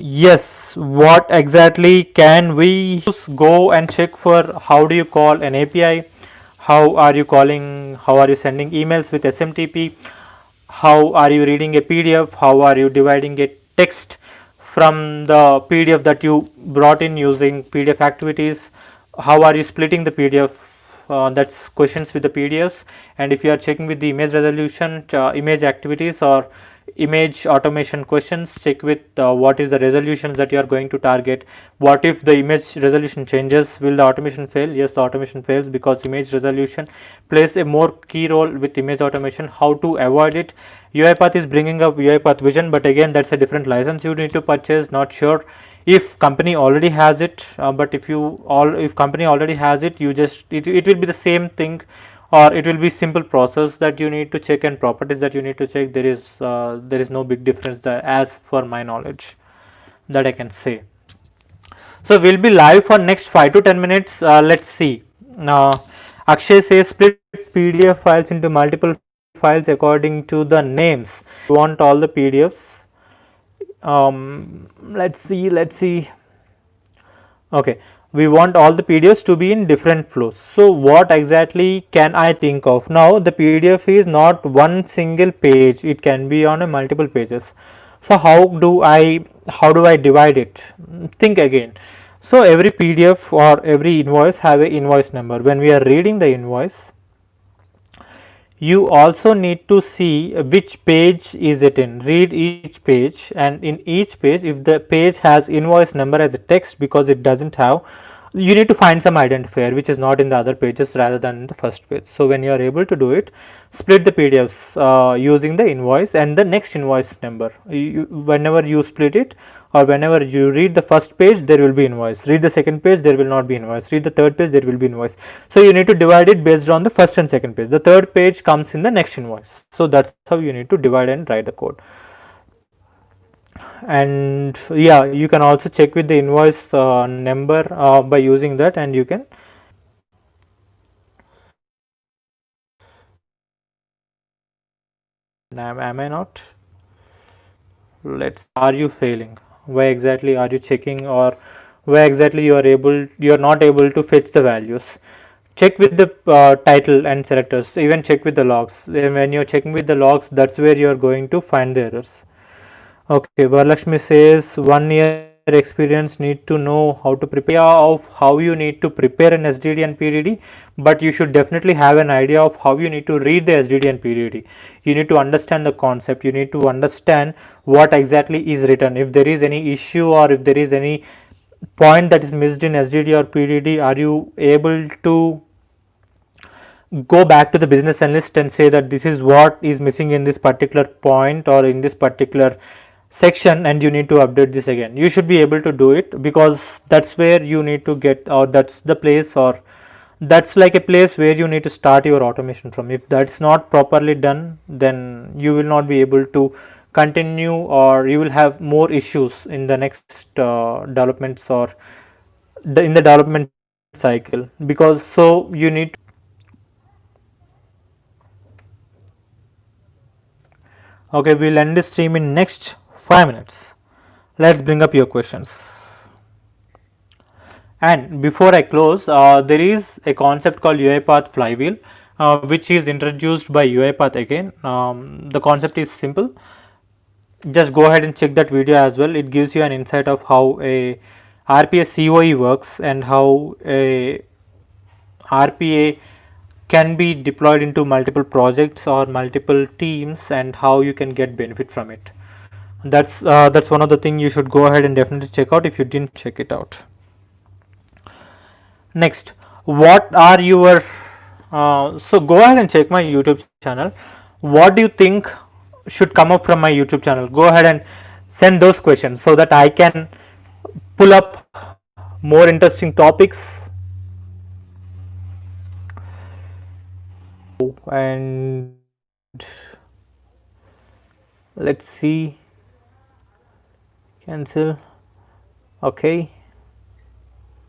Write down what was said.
Yes, what exactly can we use? Go and check for how do you call an API, how are you calling, how are you sending emails with SMTP, how are you reading a PDF, how are you dividing a text from the PDF that you brought in using PDF activities, how are you splitting the PDF, that's questions with the PDFs. And if you are checking with the image resolution, image activities or image automation questions, check with what is the resolutions that you are going to target. What if the image resolution changes, will the automation fail? Yes, the automation fails because image resolution plays a more key role with image automation. How to avoid it? UiPath is bringing up UiPath Vision, but again that's a different license you need to purchase. Not sure if company already has it, but if company already has it, you just it will be the same thing, or it will be simple process that you need to check and properties that you need to check. There is no big difference there as for my knowledge that I can say. So we'll be live for next 5 to 10 minutes. Let's see. uh, Akshay says split PDF files into multiple files according to the names. We want all the PDFs. Let's see. Okay, we want all the PDFs to be in different flows. So what exactly can I think of? Now the PDF is not one single page, it can be on a multiple pages. So how do I divide it? Think again. So every PDF or every invoice have a invoice number. When we are reading the invoice, you also need to see which page is it in. Read each page, and in each page, if the page has invoice number as a text, because it doesn't have, you need to find some identifier which is not in the other pages rather than in the first page. So when you are able to do it, split the PDFs using the invoice and the next invoice number. Whenever you split it, or whenever you read the first page, there will be invoice. Read the second page, there will not be invoice. Read the third page, there will be invoice. So you need to divide it based on the first and second page. The third page comes in the next invoice. So that's how you need to divide and write the code. And yeah, you can also check with the invoice number by using that, and you can am I not? Let's, are you failing? Why exactly are you checking, or why exactly you are not able to fetch the values? Check with the title and selectors, even check with the logs. When you're checking with the logs, that's where you're going to find the errors. Okay, Varlakshmi says 1 year experience, need to know how to prepare, of how you need to prepare an SDD and PDD, but you should definitely have an idea of how you need to read the SDD and PDD. You need to understand the concept, you need to understand what exactly is written. If there is any issue or if there is any point that is missed in SDD or PDD, are you able to go back to the business analyst and say that this is what is missing in this particular point or in this particular section, and you need to update this again? You should be able to do it, because that's where you need to get, or that's the place, or that's like a place where you need to start your automation from. If that's not properly done, then you will not be able to continue, or you will have more issues in the next developments, or in the development cycle. Because so you need, okay, we'll end this stream in next 5 minutes. Let's bring up your questions. And before I close, there is a concept called UiPath Flywheel, which is introduced by UiPath again. The concept is simple. Just go ahead and check that video as well. It gives you an insight of how a RPA COE works, and how a RPA can be deployed into multiple projects or multiple teams, and how you can get benefit from it. That's one of the things you should go ahead and definitely check out if you didn't check it out. Next, what are your so go ahead and check my YouTube channel. What do you think should come up from my YouTube channel? Go ahead and send those questions so that I can pull up more interesting topics. And let's see, cancel. Okay,